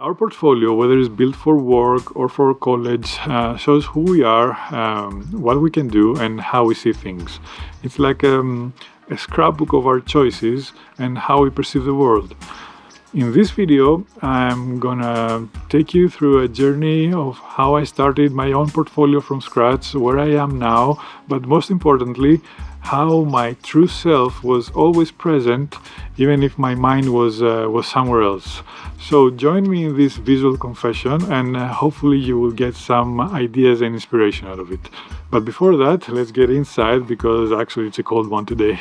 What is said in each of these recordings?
Our portfolio, whether it's built for work or for college, shows who we are, what we can do, and how we see things. It's like a scrapbook of our choices and how we perceive the world. In this video, I'm gonna take you through a journey of how I started my own portfolio from scratch, where I am now, but most importantly, how my true self was always present, even if my mind was somewhere else. So join me in this visual confession, and hopefully you will get some ideas and inspiration out of it. But before that, let's get inside, because actually it's a cold one today.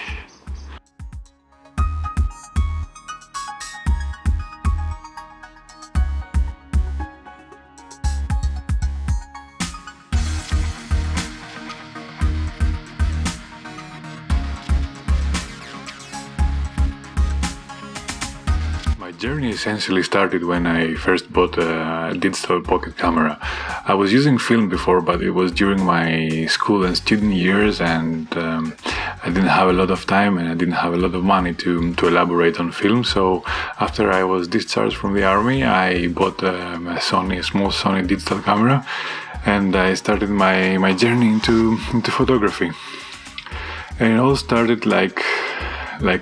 My journey essentially started when I first bought a digital pocket camera. I was using film before, but it was during my school and student years, and I didn't have a lot of time and I didn't have a lot of money to elaborate on film. So after I was discharged from the army, I bought a small Sony digital camera, and I started my journey into photography. And it all started like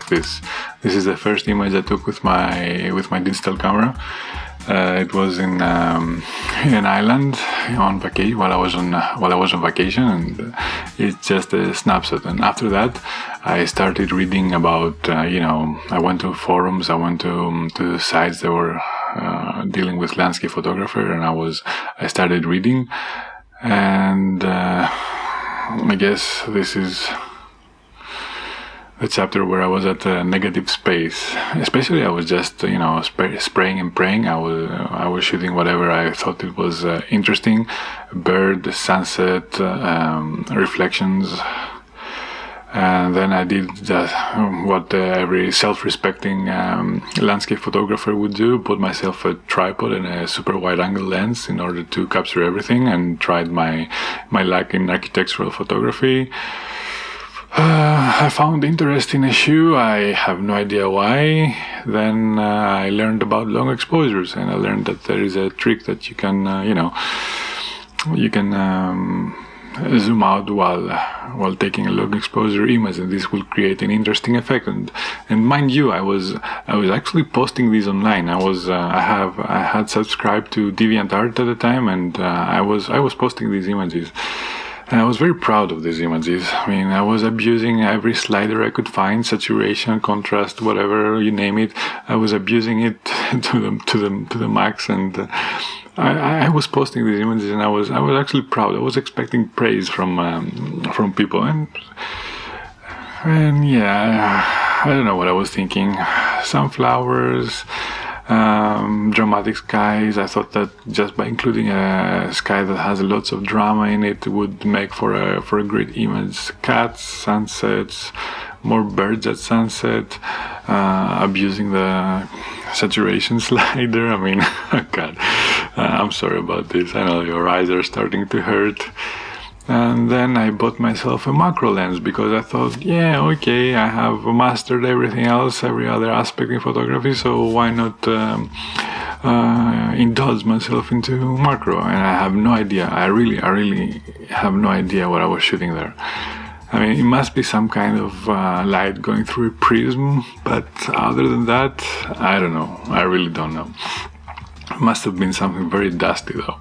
this. This is the first image I took with my digital camera. It was in an island on vacation while I was on vacation, and it's just a snapshot. And after that, I started reading about I went to forums, I went to sites that were dealing with landscape photography, and I started reading, and I guess this is the chapter where I was at a negative space. Especially I was just spraying and praying. I was shooting whatever I thought it was interesting: bird, sunset, reflections. And then I did what every self-respecting landscape photographer would do: put myself a tripod and a super wide-angle lens in order to capture everything, and tried my luck in architectural photography. I found interest in a shoe. I have no idea why. Then I learned about long exposures, and I learned that there is a trick that you can zoom out while taking a long exposure image, and this will create an interesting effect. And mind you, I was actually posting these online. I had subscribed to DeviantArt at the time, and I was posting these images. And I was very proud of these images. I mean, I was abusing every slider I could find: saturation, contrast, whatever you name it. I was abusing it to the max, and I was posting these images, and I was actually proud. I was expecting praise from people, and yeah, I don't know what I was thinking. Sunflowers, dramatic skies. I thought that just by including a sky that has lots of drama in it would make for a great image. Cats, sunsets, more birds at sunset, abusing the saturation slider. I mean, God, I'm sorry about this. I know your eyes are starting to hurt. And then I bought myself a macro lens, because I thought, yeah, okay, I have mastered everything else, every other aspect in photography, so why not indulge myself into macro? And I have no idea. I really have no idea what I was shooting there. I mean, it must be some kind of light going through a prism, but other than that, I don't know. I really don't know. It must have been something very dusty, though.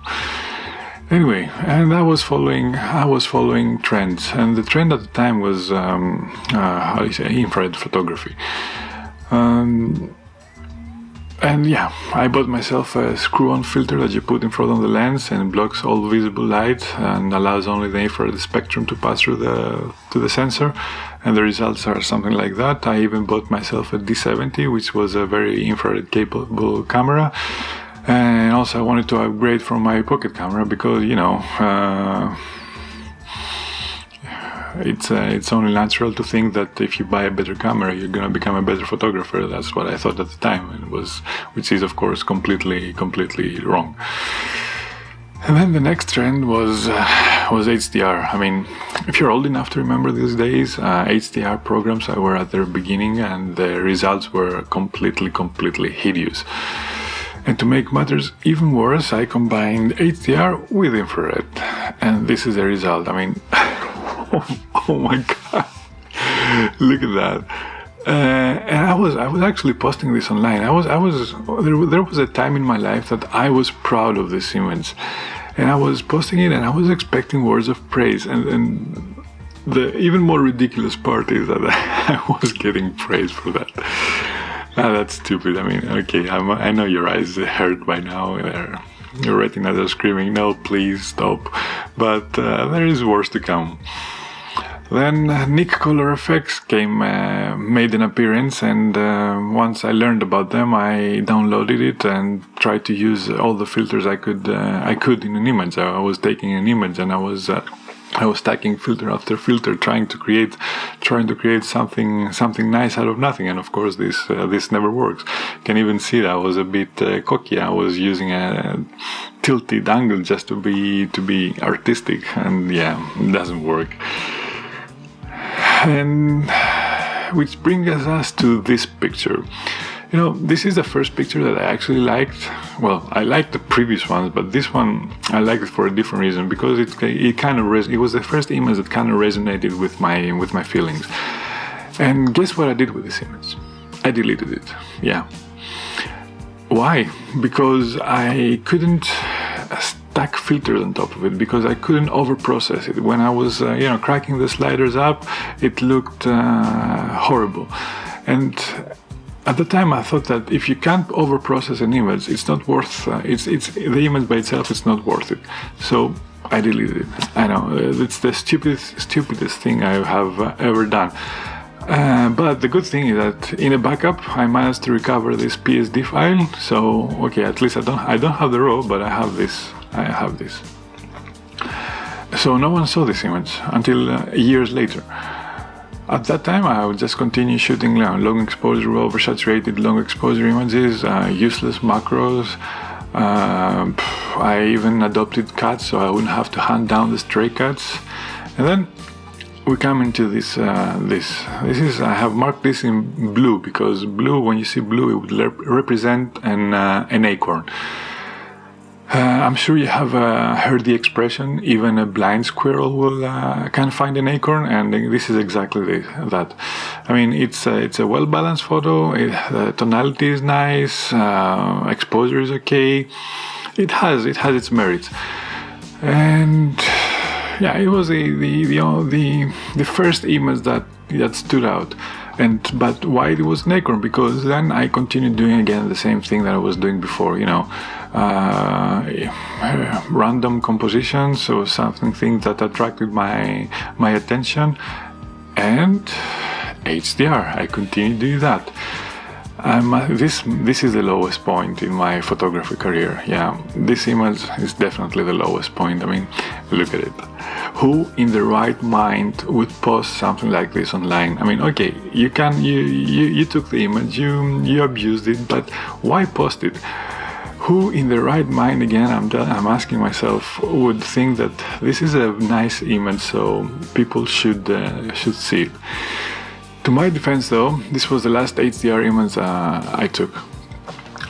Anyway, and I was following trends, and the trend at the time was infrared photography. And yeah, I bought myself a screw-on filter that you put in front of the lens and blocks all visible light and allows only the infrared spectrum to pass through to the sensor, and the results are something like that. I even bought myself a D70, which was a very infrared capable camera. And also I wanted to upgrade from my pocket camera, because it's only natural to think that if you buy a better camera, you're gonna become a better photographer. That's what I thought at the time, which is of course completely wrong. And then the next trend was HDR. I mean, if you're old enough to remember these days, HDR programs were at their beginning, and the results were completely hideous. And to make matters even worse, I combined HDR with infrared, and this is the result. I mean, oh my god, look at that! And I was actually posting this online. There was a time in my life that I was proud of this image, and I was posting it, and I was expecting words of praise. And the even more ridiculous part is that I was getting praise for that. That's stupid. I mean, okay, I know your eyes hurt by now. Your retinas are screaming, no, please stop. But there is worse to come. Then Nick Color Effects made an appearance, and once I learned about them, I downloaded it and tried to use all the filters I could in an image. I was taking an image and I was stacking filter after filter, trying to create something nice out of nothing. And of course, this never works. You can even see that I was a bit cocky. I was using a tilted angle just to be artistic, and yeah, it doesn't work. And which brings us to this picture. You know, this is the first picture that I actually liked. Well, I liked the previous ones, but this one I liked it for a different reason, because it was the first image that kind of resonated with my feelings. And guess what I did with this image? I deleted it. Yeah. Why? Because I couldn't stack filters on top of it, because I couldn't overprocess it. When I was cracking the sliders up, it looked horrible. And at the time I thought that if you can't overprocess an image, it's not worth it's the image by itself, it's not worth it. So I deleted it. I know it's the stupidest thing I have ever done. But the good thing is that in a backup I managed to recover this PSD file. So okay, at least I don't have the raw, but I have this. So no one saw this image until years later. At that time, I would just continue shooting long exposure, oversaturated long exposure images, useless macros. I even adopted cuts, so I wouldn't have to hunt down the stray cuts. And then we come into this. I have marked this in blue, because blue, when you see blue, it would represent an acorn. I'm sure you have heard the expression, even a blind squirrel can find an acorn, and this is exactly that. I mean, it's a well-balanced photo, the tonality is nice, exposure is okay, it has its merits. And yeah, it was the first image that stood out. But why it was an acorn? Because then I continued doing again the same thing that I was doing before, random compositions or things that attracted my attention, and HDR. I continued doing that. This is the lowest point in my photography career. Yeah, this image is definitely the lowest point. I mean, look at it. Who in the right mind would post something like this online? I mean, okay, you took the image, you abused it, but why post it? Who in the right mind, again, I'm asking myself, would think that this is a nice image, so people should see it? To my defense, though, this was the last HDR image I took.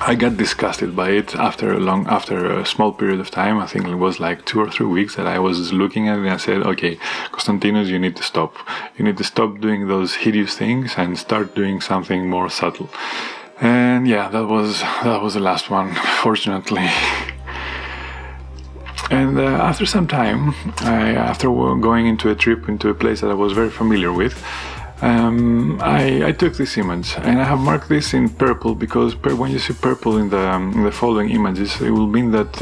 I got disgusted by it after a small period of time. I think it was like 2 or 3 weeks that I was looking at it, and I said, okay, Konstantinos, you need to stop. You need to stop doing those hideous things and start doing something more subtle. And yeah, that was the last one, fortunately. And after some time, after going into a trip into a place that I was very familiar with, I took this image, and I have marked this in purple, because when you see purple in the following images, it will mean that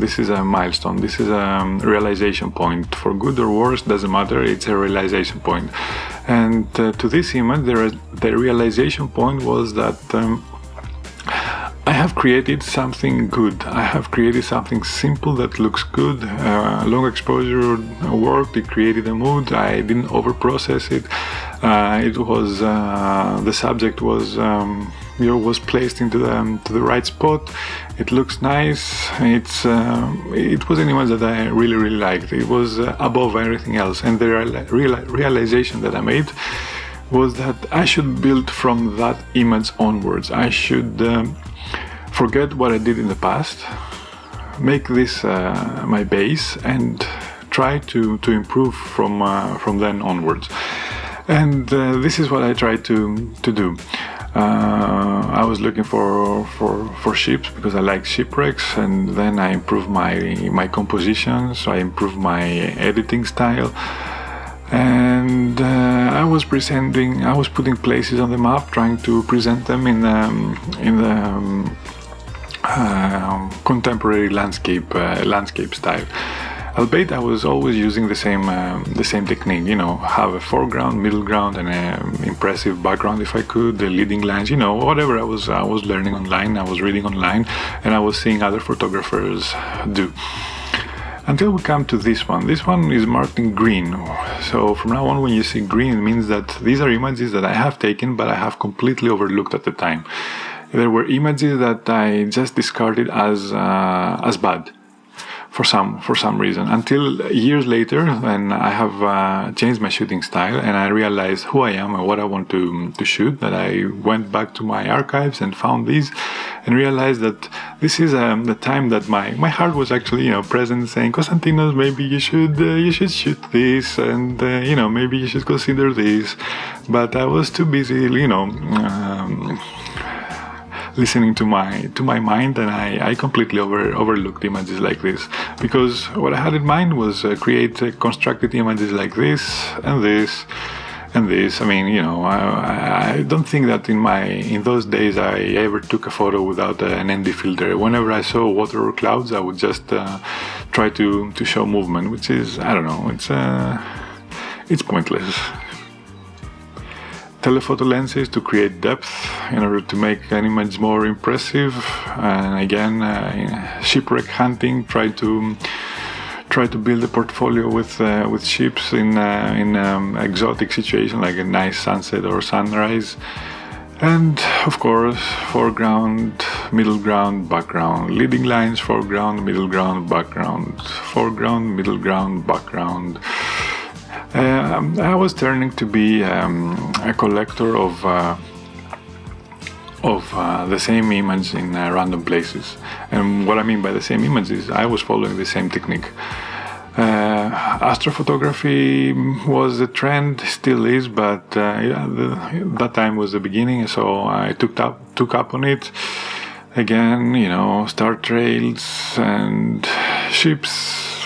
this is a milestone, this is a realization point. For good or worse, doesn't matter, it's a realization point. And to this image, the realization point was that I have created something good. I have created something simple that looks good. Long exposure worked. It created a mood. I didn't overprocess it. It was the subject was placed into the right spot. It looks nice. It was an image that I really liked. It was above everything else. And the realization that I made was that I should build from that image onwards. I should forget what I did in the past, make this my base, and try to improve from then onwards. And this is what I tried to do. I was looking for ships because I like shipwrecks, and then I improved my composition, so I improved my editing style. And I was putting places on the map, trying to present them in the contemporary landscape style. Albeit I was always using the same technique, have a foreground, middle ground, and an impressive background if I could, the leading lines, whatever I was learning online, I was reading online, and I was seeing other photographers do. Until we come to this one. This one is marked in green. So from now on, when you see green, it means that these are images that I have taken, but I have completely overlooked at the time. There were images that I just discarded as bad. For some reason, until years later, when I have changed my shooting style and I realized who I am and what I want to shoot, that I went back to my archives and found these and realized that this is the time that my heart was actually present, saying, Konstantinos, maybe you should shoot this, and maybe you should consider this, but I was too busy listening to my mind, and I completely overlooked images like this, because what I had in mind was create constructed images like this and this and this. I mean, I don't think that in those days I ever took a photo without an ND filter. Whenever I saw water or clouds, I would just try to show movement, which is, I don't know, it's pointless. Telephoto lenses to create depth in order to make an image more impressive, and again, shipwreck hunting. Try to build a portfolio with ships in exotic situation like a nice sunset or sunrise, and of course foreground, middle ground, background, leading lines, foreground, middle ground, background, foreground, middle ground, background. I was turning to be a collector of the same image in random places. And what I mean by the same image is I was following the same technique. Astrophotography was a trend, still is, but that time was the beginning, so I took up on it. Again, star trails and ships,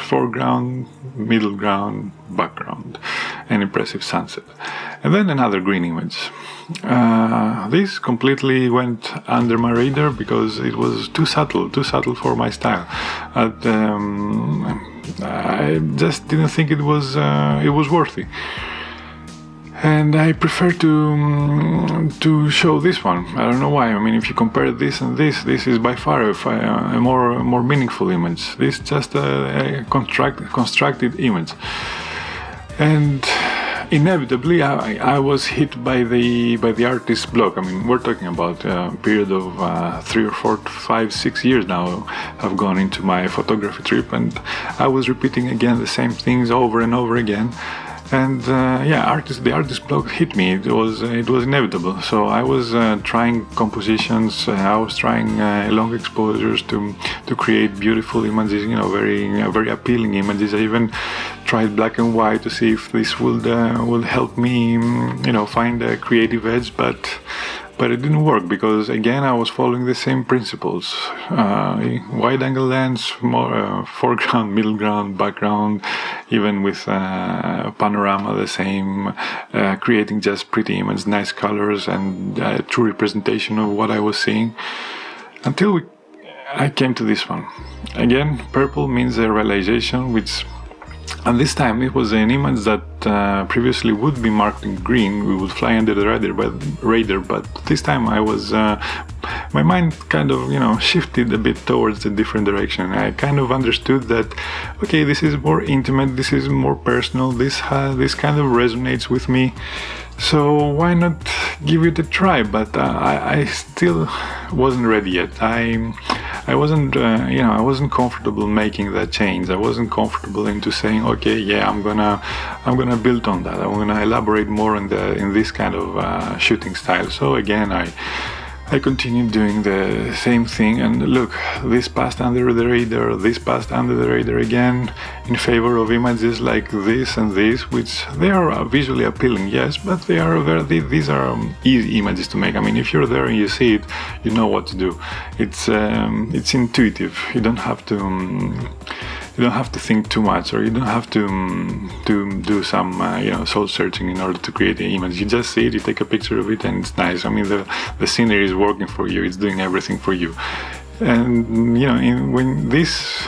foreground, middle ground, background, an impressive sunset, and then another green image. This completely went under my radar because it was too subtle for my style. I just didn't think it was worthy. And I prefer to show this one. I don't know why. I mean, if you compare this and this is by far a more meaningful image. This is just a constructed image. And inevitably, I was hit by the artist's block. I mean, we're talking about a period of 3 or 4, 5, 6 years now. I've gone into my photography trip, and I was repeating again the same things over and over again. And the artist block hit me. It was inevitable. So I was trying compositions. I was trying long exposures to create beautiful images. Very appealing images. I even tried black and white to see if this would help me, find a creative edge. But it didn't work because, again, I was following the same principles. Wide-angle lens, more foreground, middle ground, background, even with panorama, the same, creating just pretty images, nice colors, and true representation of what I was seeing. Until I came to this one. Again, purple means a realization, and this time it was an image that previously would be marked in green. We would fly under the radar, but this time I was, my mind kind of, shifted a bit towards a different direction. I kind of understood that, okay, this is more intimate, this is more personal, this kind of resonates with me. So why not give it a try? But I still wasn't ready yet. I wasn't, I wasn't comfortable making that change. I wasn't comfortable into saying, okay, yeah, I'm gonna build on that. I'm gonna elaborate more in this kind of shooting style. So again, I continued doing the same thing, and look, this passed under the radar, this passed under the radar again, in favor of images like this and this, which they are visually appealing, yes, but these are easy images to make. I mean, if you're there and you see it, you know what to do. It's intuitive. You don't have to think too much, or you don't have to do some soul searching in order to create the image. You just see it, you take a picture of it, and it's nice. I mean, the scenery is working for you, it's doing everything for you. And when this,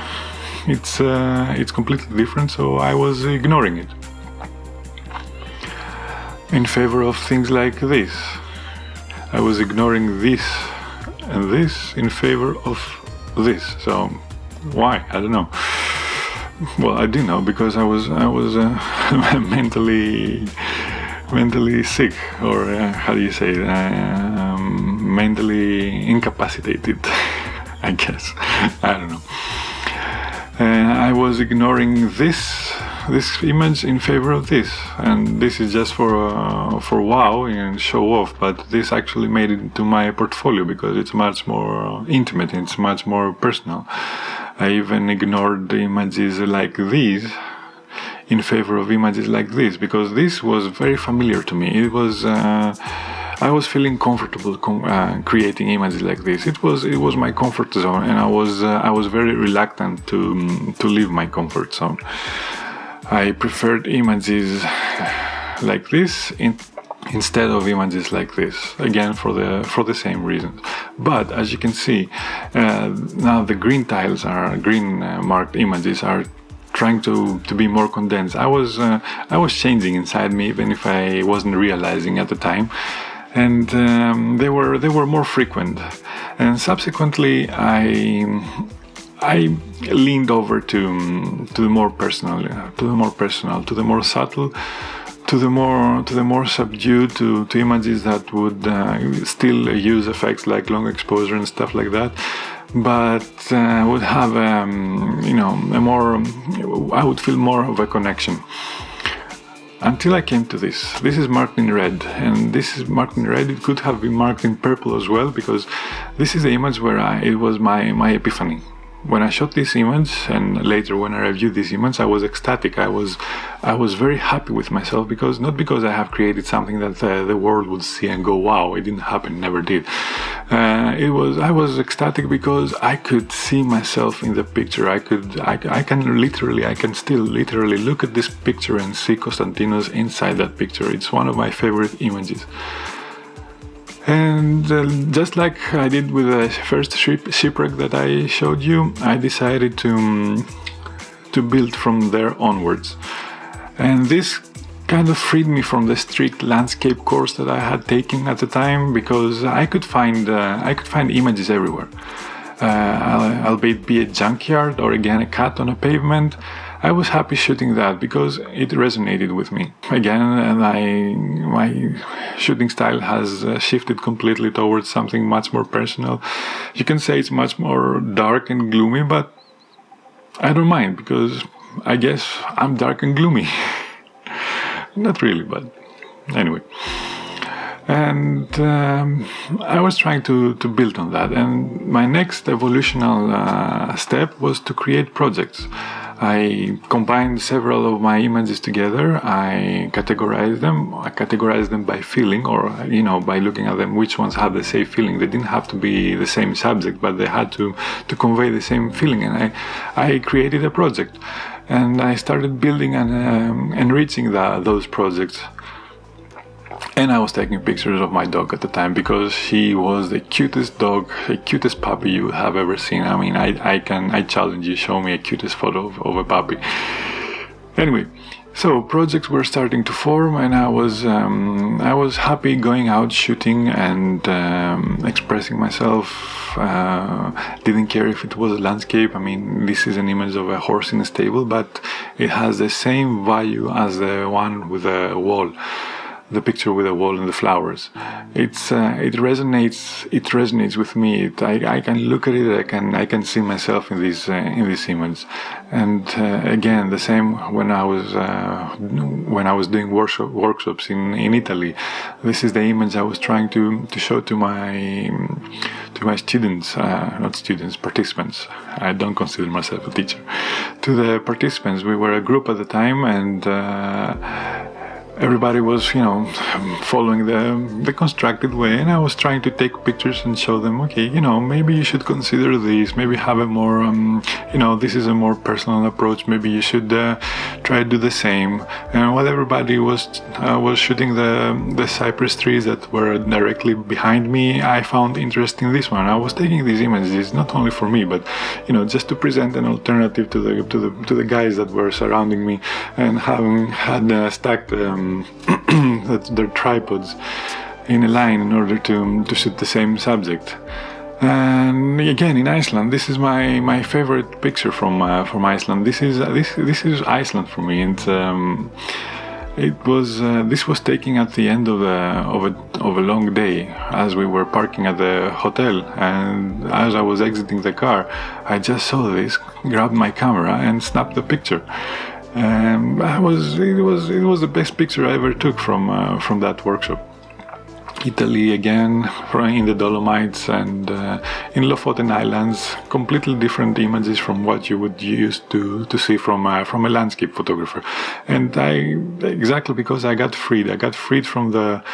it's completely different, so I was ignoring it in favor of things like this. I was ignoring this and this in favor of this. So why? I don't know. Well, I do know, because I was mentally sick, or how do you say it? Mentally incapacitated, I guess. I don't know. I was ignoring this image in favor of this, and this is just for wow and show off, but this actually made it into my portfolio because it's much more intimate, it's much more personal. I even ignored the images like these in favor of images like this, because this was very familiar to me. It was I was feeling comfortable creating images like this. It was my comfort zone, and I was very reluctant to leave my comfort zone. I preferred images like this instead of images like this, again for the same reasons. But as you can see, now the green tiles are green marked images are trying to be more condensed. I was changing inside me, even if I wasn't realizing at the time, and they were more frequent. And subsequently, I leaned over to the more personal, to the more subtle, to the more subdued, to images that would still use effects like long exposure and stuff like that, but would have a more, I would feel more of a connection. Until I came to this. This is marked in red, and this is marked in red. It could have been marked in purple as well, because this is the image where it was my epiphany. When I shot this image, and later when I reviewed this image, I was ecstatic. I was very happy with myself, not because I have created something that the world would see and go, wow, it didn't happen, never did. I was ecstatic because I could see myself in the picture. I can still literally look at this picture and see Konstantinos inside that picture. It's one of my favorite images. And just like I did with the first shipwreck that I showed you, I decided to build from there onwards. And this kind of freed me from the strict landscape course that I had taken at the time, because I could find images everywhere. Albeit be a junkyard or again a cat on a pavement, I was happy shooting that because it resonated with me. Again, my shooting style has shifted completely towards something much more personal. You can say it's much more dark and gloomy, but I don't mind, because I guess I'm dark and gloomy. Not really, but anyway. And I was trying to build on that, and my next evolutional step was to create projects. I combined several of my images together. I categorized them by feeling, or by looking at them, which ones had the same feeling. They didn't have to be the same subject, but they had to convey the same feeling. And I created a project, and I started building and enriching those projects. And I was taking pictures of my dog at the time, because she was the cutest dog, the cutest puppy you have ever seen. I mean, I challenge you, show me a cutest photo of a puppy. Anyway, so projects were starting to form, and I was happy going out shooting and expressing myself. Didn't care if it was a landscape. I mean, this is an image of a horse in a stable, but it has the same value as the one with a wall. the picture with the wall and the flowers. It resonates with me. I can look at it. I can see myself in this image. And again, the same when I was doing workshops in Italy. This is the image I was trying to show to my students, not students, participants. I don't consider myself a teacher. To the participants, we were a group at the time, and everybody was, following the constructed way, and I was trying to take pictures and show them, okay, maybe you should consider this, maybe have a more, this is a more personal approach, maybe you should try to do the same. And while everybody was shooting the cypress trees that were directly behind me, I found interest in this one. I was taking these images not only for me, but just to present an alternative to the guys that were surrounding me and having had stacked their tripods in a line in order to shoot the same subject. And again, in Iceland, this is my favorite picture from Iceland. This is Iceland for me, and this was taken at the end of a long day as we were parking at the hotel, and as I was exiting the car, I just saw this, grabbed my camera, and snapped the picture. It was the best picture I ever took from that workshop. Italy again, in the Dolomites and in Lofoten Islands, completely different images from what you would use to see from a landscape photographer. And exactly because I got freed from the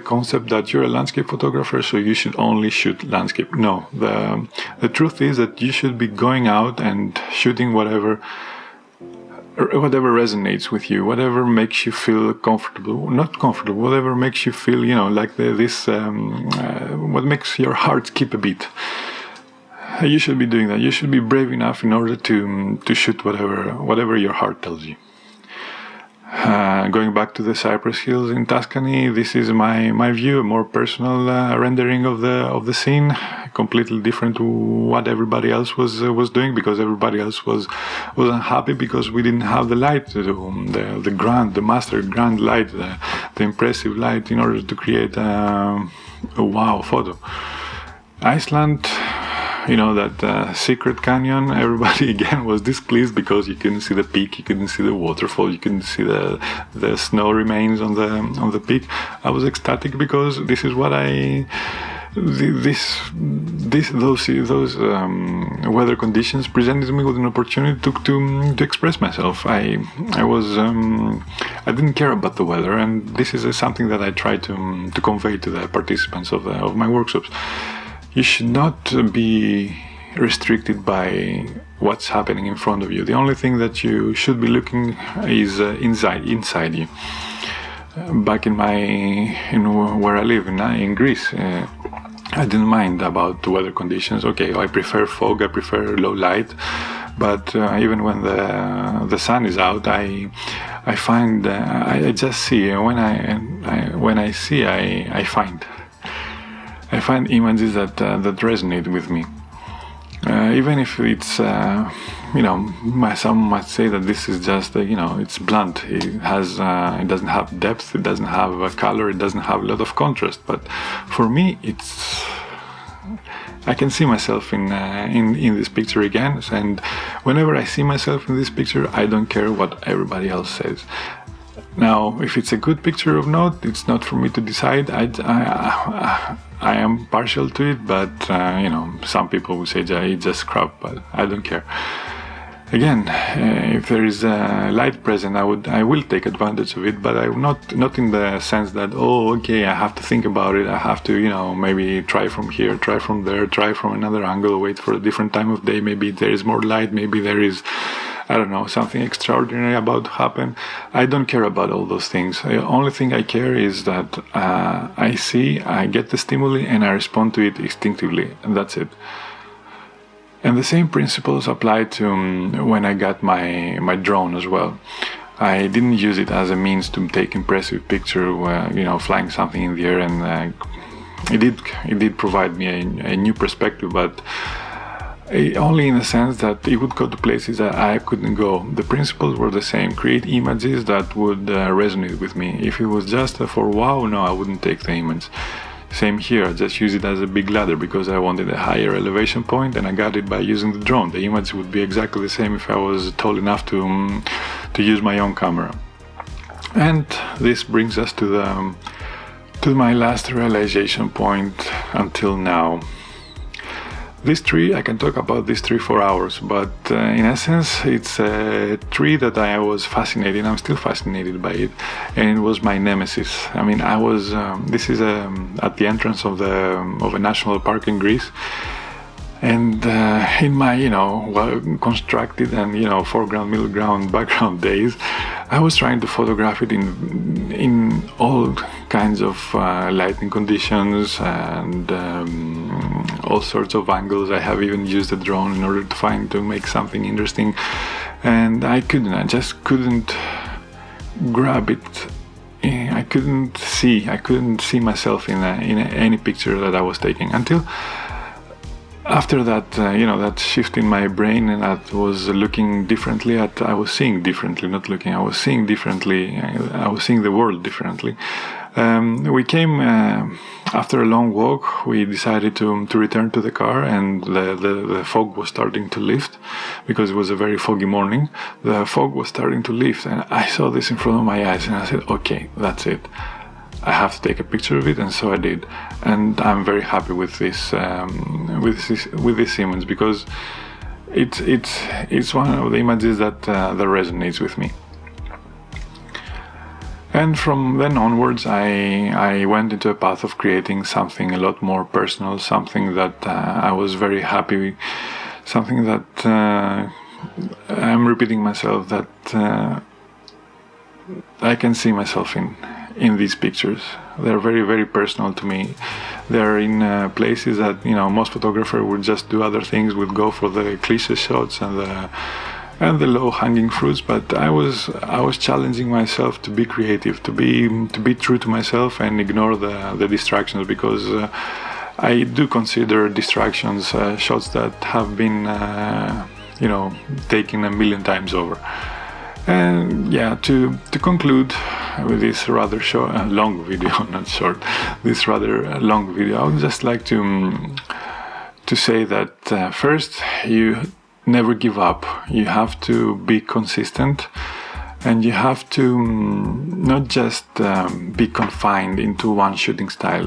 concept that you're a landscape photographer, so you should only shoot landscape. No, the truth is that you should be going out and shooting whatever resonates with you, whatever makes you feel comfortable, not comfortable, whatever makes you feel, like what makes your heart skip a beat. You should be doing that. You should be brave enough in order to shoot whatever your heart tells you. Going back to the Cypress Hills in Tuscany, this is my view, a more personal rendering of the scene, completely different to what everybody else was doing, because everybody else was unhappy because we didn't have the light, the master grand light, the impressive light in order to create a wow photo. Iceland, that secret canyon, everybody again was displeased because you couldn't see the peak, you couldn't see the waterfall, you couldn't see the snow remains on the peak. I was ecstatic because this is what those weather conditions presented me with an opportunity to express myself. I didn't care about the weather, and this is something that I try to convey to the participants of my workshops. You should not be restricted by what's happening in front of you. The only thing that you should be looking is inside you. Back in where I live in Greece, I didn't mind about the weather conditions. Okay, I prefer fog, I prefer low light, but even when the sun is out, I find I just see. When I see, I find. I find images that resonate with me, even if it's some might say that this is just it's blunt. It doesn't have depth, it doesn't have a color, it doesn't have a lot of contrast. But for me, I can see myself in this picture again, and whenever I see myself in this picture, I don't care what everybody else says. Now, if it's a good picture of note, it's not for me to decide. I am partial to it, but some people will say it's just crap, but I don't care. Again, if there is light present, I will take advantage of it, but I'm not in the sense that I have to think about it. I have to maybe try from here, try from there, try from another angle, wait for a different time of day. Maybe there is more light. Maybe there is, I don't know, something extraordinary about to happen. I don't care about all those things. The only thing I care is that I see, I get the stimuli, and I respond to it instinctively, and that's it. And the same principles apply to when I got my drone as well. I didn't use it as a means to take impressive picture, flying something in the air, and it did provide me a new perspective, but only in the sense that it would go to places that I couldn't go. The principles were the same: create images that would resonate with me. If it was just for wow, no, I wouldn't take the image. Same here, I just use it as a big ladder because I wanted a higher elevation point, and I got it by using the drone. The image would be exactly the same if I was tall enough to use my own camera. And this brings us to my last realization point until now. This tree, I can talk about this tree for hours, but in essence, it's a tree that I was fascinated. I'm still fascinated by it, and it was my nemesis. I mean, I was. This is at the entrance of a national park in Greece, and in my constructed and foreground, middle ground, background days, I was trying to photograph it in all kinds of lighting conditions and all sorts of angles. I have even used a drone in order to make something interesting, and I just couldn't grab it. I couldn't see myself in any picture that I was taking until after that, that shift in my brain, and that was looking differently I was seeing differently, not looking, I was seeing differently, I was seeing the world differently. We came, after a long walk, we decided to return to the car, and the fog was starting to lift, because it was a very foggy morning. The fog was starting to lift, and I saw this in front of my eyes, and I said, okay, that's it. I have to take a picture of it, and so I did. And I'm very happy with this image, because it's one of the images that resonates with me. And from then onwards, I went into a path of creating something a lot more personal, something that I was very happy with, something that I'm repeating myself, that I can see myself in these pictures. They're very, very personal to me. They're in places that most photographers would just do other things, would go for the cliche shots and the low-hanging fruits. But I was challenging myself to be creative, to be true to myself and ignore the distractions, because I do consider distractions shots that have been taken a million times over. And yeah, to conclude with this rather long video, not short, this rather long video, I would just like to say that first, you never give up. You have to be consistent, and you have to not just be confined into one shooting style.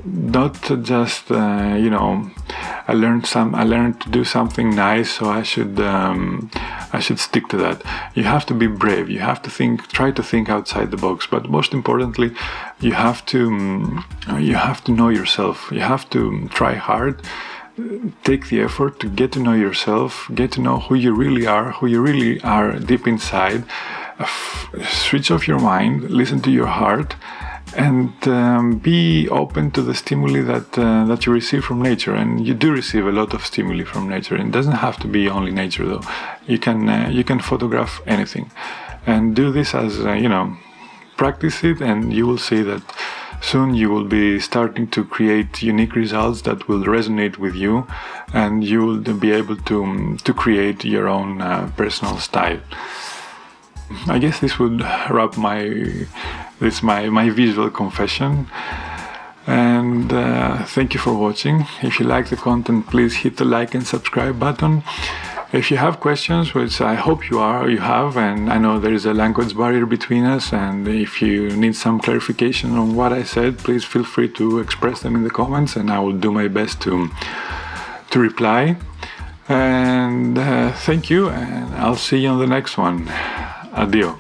Not just I learned to do something nice, so I should stick to that. You have to be brave. You have to try to think outside the box. But most importantly, you have to know yourself. You have to try hard. Take the effort to get to know yourself, get to know who you really are deep inside. Switch off your mind, listen to your heart, and be open to the stimuli that you receive from nature. And you do receive a lot of stimuli from nature. It doesn't have to be only nature, though. You can photograph anything, and do this as practice it, and you will see that soon you will be starting to create unique results that will resonate with you, and you will be able to create your own personal style. I guess this would wrap my visual confession, and thank you for watching. If you like the content, please hit the like and subscribe button. If you have questions, which I hope you have, and I know there is a language barrier between us, and if you need some clarification on what I said, please feel free to express them in the comments, and I will do my best to reply. And thank you, and I'll see you on the next one. Addio.